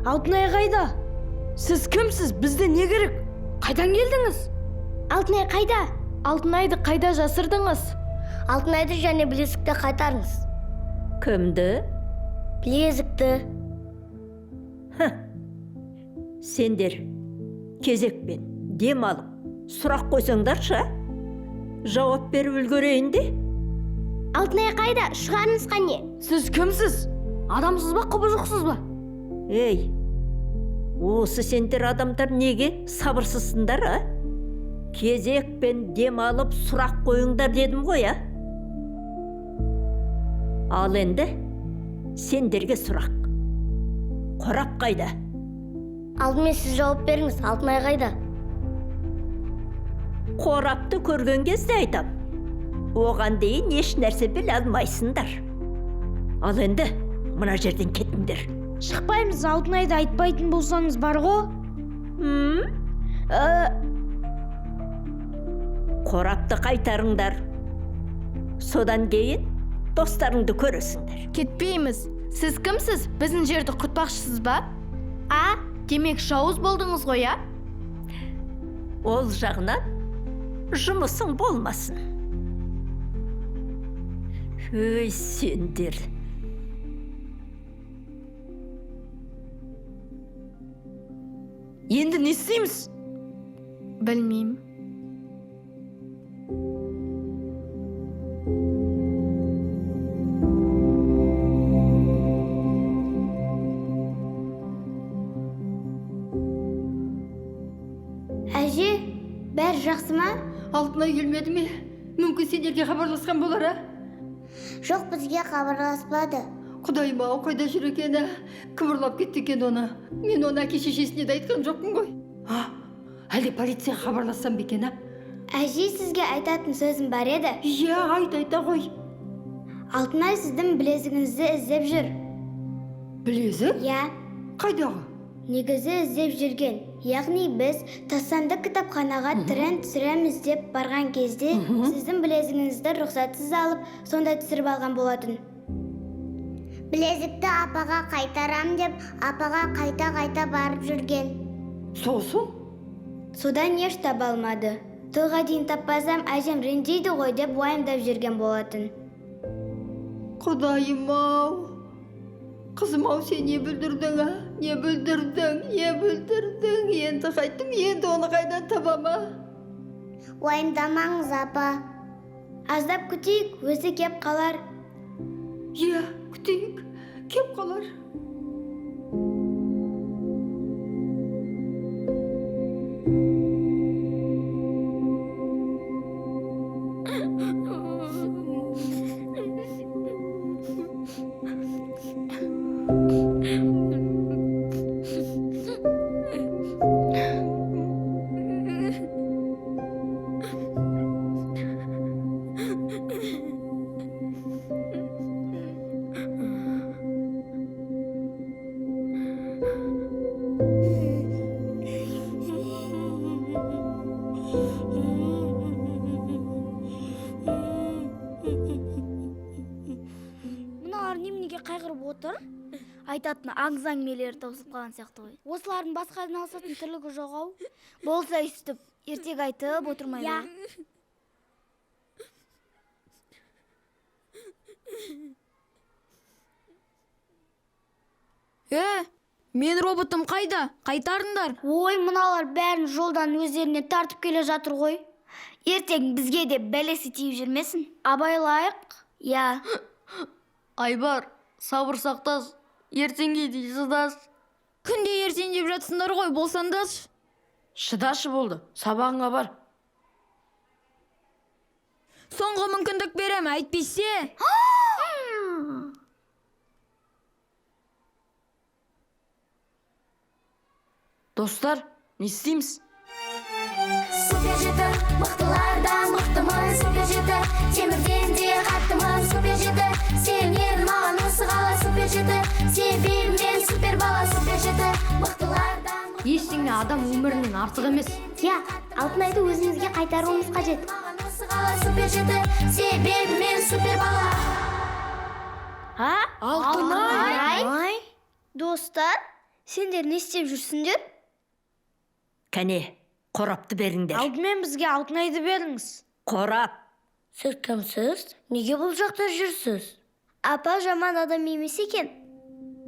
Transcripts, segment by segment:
Алтынай қайда? Сіз кімсіз? Бізде не керек? Қайдан келдіңіз? Алтынай қайда? Алтынайды қайда жасырдыңыз? Алтынайды және білезікті қайтарыңыз. Кімді? Білезікті. Сендер кезекпен дем алып, сұрақ қойсаңдаршы, жауап беріп үлгерейін де. Алтынай қайда? Шығарыңыз қане? Сіз кімсіз? Адамсыз ба, құбыжықсыз ба? Ей, осы сендер адамдар неге сабырсызсыңдар, а? Кезекпен дем алып, сұрақ қойыңдар дедім ғой, а? Ал енді сендерге сұрақ. Қорап қайда? Алдымен сіз жауап беріңіз. Алтынай қайда? Қорапты көрген кезде айтам. Оған дейін еш нәрсе біле алмайсыңдар. Ал енді мына жерден кетіңдер. Шықпаймыз, Алтынайды айтпайтын болсаңыз бар ғой. Қорапты қайтарыңдар. Содан кейін достарыңды көресіңдер. Кетпейміз. Сіз кімсіз? Біздің жерді құтпақшысыз ба? Демек жауыз болдыңыз ғой, а? Ол жағынан жұмысың болмасын. Өй, сендер. Енді не істейміз? Білмеймін. Әже, бәрі жақсы ма? Алтынай келмеді ме? Мүмкін сендерге хабарласқан болар, а? Жоқ, бізге хабарласпады. Құдайым-ау, қайда жүр екен, кібірлап кетті екен оны. Мен оны әке-шешесіне де айтқан жоқпын ғой. Әлде полицияға хабарлассам ба екен, а? Әже, сізге айтатын сөзім бар еді. Иә, айта ғой. Алтынай сіздің білезігіңізді іздеп жүр. Білезік? Иә, Қайдағы? негізі іздеп жүрген. Яғни біз тастанды кітапханаға түрен түсіреміз деп барған кезде сіздің білезігіңізді рұқсатсыз алып, сонда түсіріп алған болатын. Білезікті апаға қайтарам деп, апаға қайта барып жүрген. Сосын? Содан еш таба алмады. Тойға дейін таппасам, әжем ренжиді ғой деп уайымдап жүрген болатын. Құдайым-ау. Қызым-ау, сен не бүлдірдің, а? Не бүлдірдің? Енді қайттым, енді оны қайдан табама? Уайымдамаңыз, апа. Аздап күтейік, өзі кеп қалар. Иә, күтейік, кеп қалар. Мыналар неменеге қайғырып отыр? Айтатын аңыз әңгімелері таусып қалған сияқты ғой. Осылардың басқа айналысатын тірлігі жоқ ау. Болса өйстіп, ертек айтып отырмайды. Мен роботым қайда? Қайтарыңдар. Ой, мыналар бәрін жолдан өздеріне тартып келе жатыр ғой. Ертең бізге де бәлесі тиіп жүрмесін. Абайлайық. Я. Айбар, сабыр сақтас. Ертеңге дейін шыдас. Күнде ертең деп жатсыңдар ғой, болсаңдашы. Шыдашы болды, сабағыңа бар. Соңғы мүмкіндік берем, әйтпесе. Достар, не істейміз? Супер жеті, мықтылардан мықтымыз. Супер жеті, темірден де қаттымыз. Супер жеті, сенен маған осы қала. Супер жеті, себебімен супер бала. Супер жеті, мықтылардан. Ештеңе адам өмірінен артық емес. Я, Алтынайды өзімізге қайтаруымыз қажет. Маған осы қала. Супер жеті, себебімен супер бала. Алтынай! Достар, Сендер не істеп жүрсіңдер? Кәне, қорапты беріңдер. Алдымен бізге алтын айды беріңіз. Қорап. Сіз кімсіз? Неге бұл жақта жүрсіз? Апа жаман адам емес екен.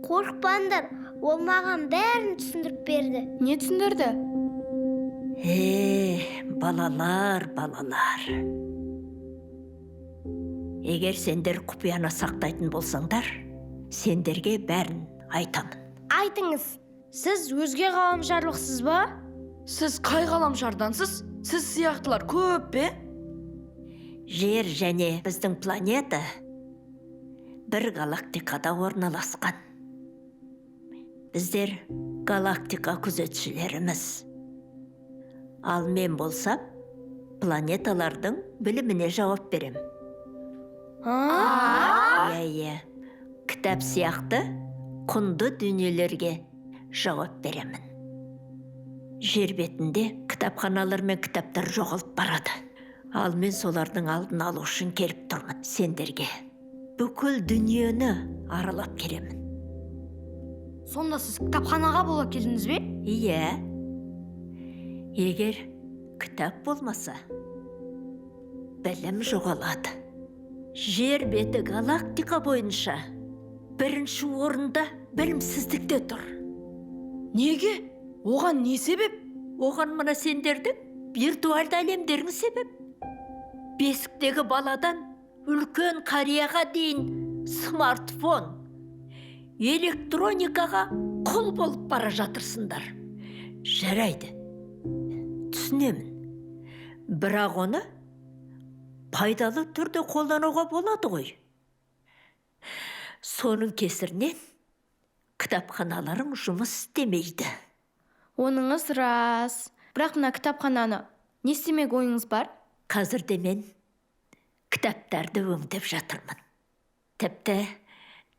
Қорықпаңдар, ол маған бәрін түсіндіріп берді. Не түсіндірді? Балалар. Егер сендер құпияны сақтайтын болсаңдар, сендерге бәрін айтамын. Айтыңыз. Сіз өзге ғаламшарлықсыз ба? Сіз қай ғаламшардансыз? Сіз сияқтылар көп пе? Жер және біздің планета бір галактикада орналасқан. Біздер галактика күзетшілеріміз. Ал мен болсам, планеталардың біліміне жауап берем. Иә. Кітап сияқты құнды дүниелерге жауап беремін. Жер бетінде кітапханалар мен кітаптар жоғалып барады. Ал мен солардың алдын алу үшін келіп тұрмын сендерге. Бүкіл дүниені аралап келемін. Сонда сіз кітапханаға бола келдіңіз бе? Иә. Егер кітап болмаса, білім жоғалады. Жер беті галактика бойынша бірінші орында білімсіздікте тұр. Неге? Оған не себеп? Оған мына сендердің виртуалды әлемдерің себеп. Бесіктегі баладан үлкен қарияға дейін смартфон, электроникаға құл болып бара жатырсыңдар. Жарайды, түсінемін. Бірақ оны пайдалы түрде қолдануға болады ғой. Соның кесірінен кітапханаларың жұмыс істемейді. Оныңыз рас. Бірақ мына кітапхананы не істемек ойыңыз бар? Қазірде мен кітаптарды өңдеп жатырмын. Тіпті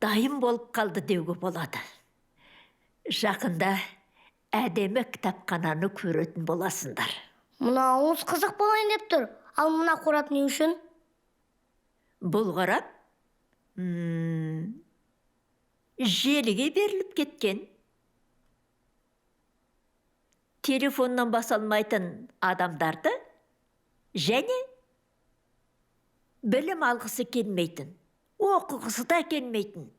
дайын болып қалды деуге болады. Жақында әдемі кітапхананы көретін боласыңдар. Мына ауыз қызық болайын деп тұр. Ал мына қорап не үшін? Бұл қорап желіге беріліп кеткен. Телефоннан басалмайтын адамдарды және білім алғысы келмейтін, оқығысы да келмейтін,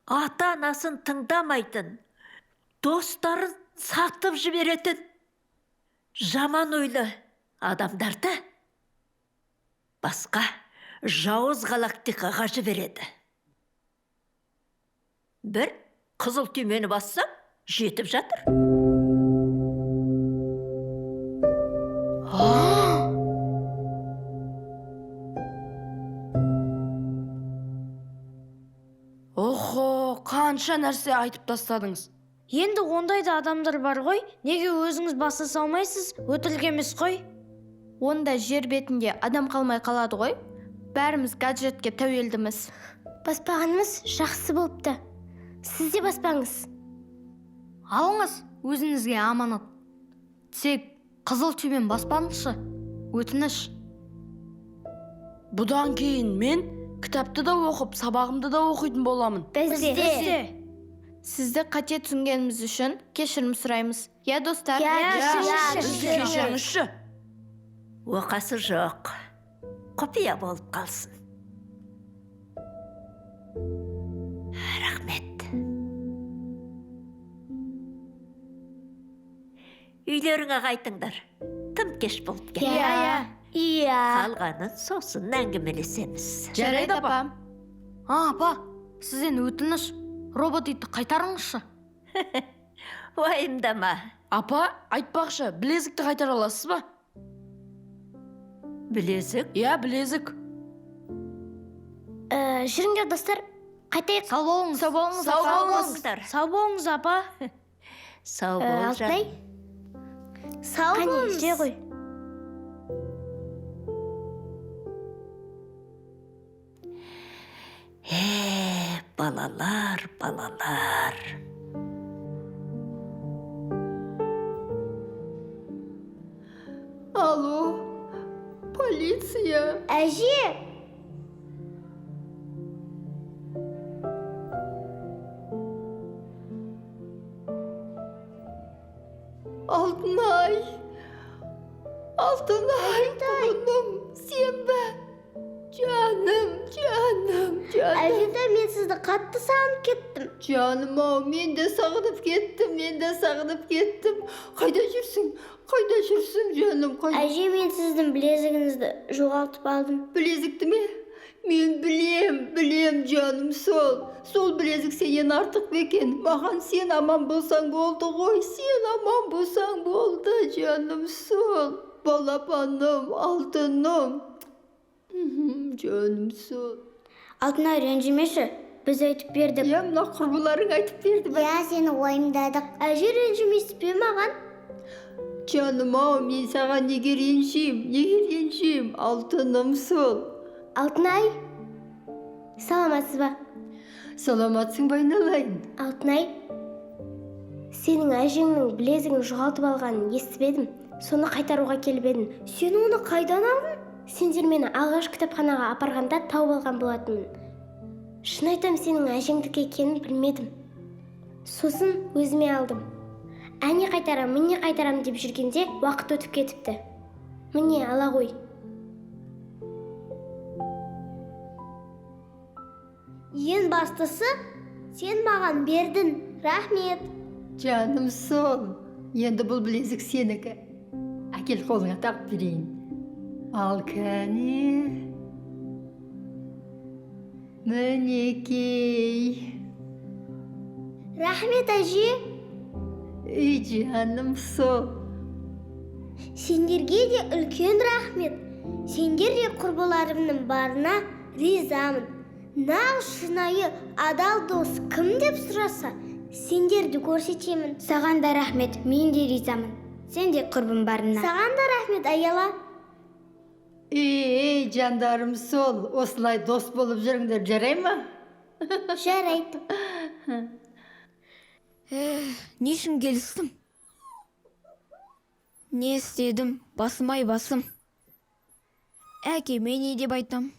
ата-анасын тыңдамайтын, достарын сатып жіберетін жаман ойлы адамдарды басқа жауыз галактикаға жібереді. Бір қызыл түймені бассам, жетіп жатыр. Охо, қанша нәрсе айтып тастадыңыз. Енді ондайда адамдар бар ғой, неге өзіңіз баса салмайсыз? Өтірік емес қой. Онда жер бетінде адам қалмай қалады ғой. Бәріміз гаджетке тәуелдіміз. Баспағанымыз жақсы болыпты. Сіз де баспаңыз. Алыңыз, өзіңізге аманат. Тек қызыл түймен баспаңызшы. Өтініш. Бұдан кейін мен кітапты да оқып, сабағымды да оқитын боламын. Бізде. Сізді қате түсінгеніміз үшін кешірім сұраймыз. Я достар? Кешіріңізші. Оқасы жоқ. Құпия болып қалсын. Рахмет. Үйлеріңе қайтыңдар. Тым кеш болып кетті. Иә. Қалғанын сосын әңгімелесеміз. Жарайды, апа. Апа, сізден өтініш. Робот итті қайтарыңызшы. Уайымдама. Апа, айтпақшы, білезікті қайтара аласыз ба? Білезік? Иә, білезік. Жүріңдер достар, қайтайық. Сау болыңыз. Сау болыңыз, апа. Сау бол, Алтай. Сау болыңыз. Қане, ғой. Балалар. Алло, полиция. Әже! Алтынай. Алтынай, құлыным, сен бе? Жаным. Әжетай, мен сізді қатты сағынып кеттім. Жаным ау, мен де сағынып кеттім. Қайда жүрсің, жаным, қайда? Әже, мен сіздің білезігіңізді жоғалтып алдым. Білезікті ме? Мен білем, жаным, сол білезік сенен артық бекен. Маған сен аман болсаң болды ғой, жаным, сол. Балапаным, алтыным. Жаным, сол. Алтынай, ренжімеші, біз айтып бердік. Я, мына құрбыларың айтып берді бе? Я, сені уайымдадық. Әже, ренжімейсіз бе маған? Жаным ау, мен саған неге ренжим, алтыным, сол. Алтынай, саламатсыз ба? Саламатсың ба, айналайын? Алтынай, сенің әжеңнің білезігін жоғалтып алғанын естіп едім. Соны қайтаруға келіп едім. Сен оны қайдан алдың? Сендер мені алғаш кітапханаға апарғанда тауып алған болатынмын. Шын айтам, сенің әжеңдікі екенін білмедім. Сосын өзіме алдым. Әне қайтарам деп жүргенде уақыт өтіп кетіпті. Міне, ала ғой. Ең бастысы, сен маған бердің. Рахмет. Жаным, сол. Енді бұл білезік сенікі. Әкел, қолыңа тағып берейін. Ал кәне. Мінекей. Рахмет, әже. Жаным, сол. Сендерге де үлкен рахмет. Сендер де құрбыларымның барына ризамын. Нағыз шынайы адал дос кім деп сұраса, сендерді көрсетемін. Саған да рахмет, мен де ризамын. Сен де құрбым барына. Саған да рахмет, Аяла. Жандарым, сол. Осылай дос болып жүріңдер, жарай ма? Жарайды. Не үшін келістім? Не істедім? Басым. Әке, мен не деп айтам?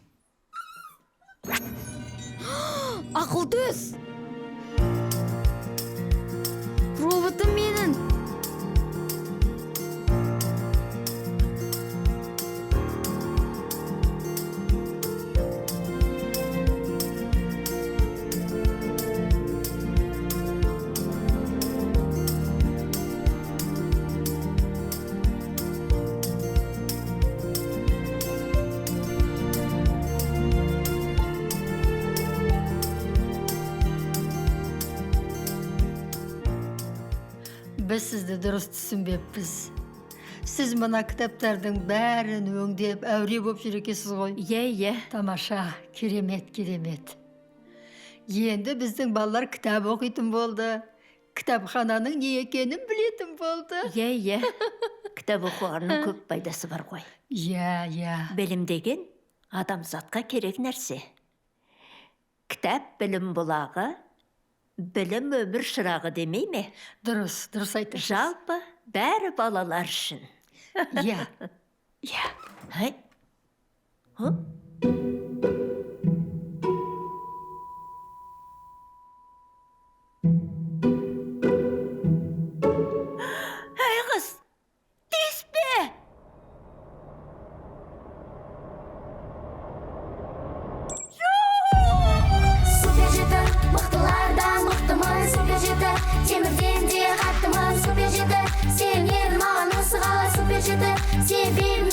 Ақылтөс! Роботым менің! Біз сізді дұрыс түсінбеппіз. Сіз мына кітаптардың бәрін өңдеп, әуре болып жүр екенсіз ғой. Иә. Тамаша, керемет. Енді біздің балалар кітап оқитын болды. Кітапхананың не екенін білетін болды. Иә. Кітап оқығанның көп пайдасы бар ғой. Иә. Білім деген адамзатқа керек нәрсе. Кітап білім бұлағы, білім өмір шырағы демей ме? Дұрыс айтасыз. Жалпы бәрі балалар үшін. Иә. Хай. Әй қыз, тиіспе! Супер жеті, мықтылардан мықтымын. Супер жеті, темірден де қаттымын. Супер жеті, сен едің маған осы қала. Супер жеті, себебім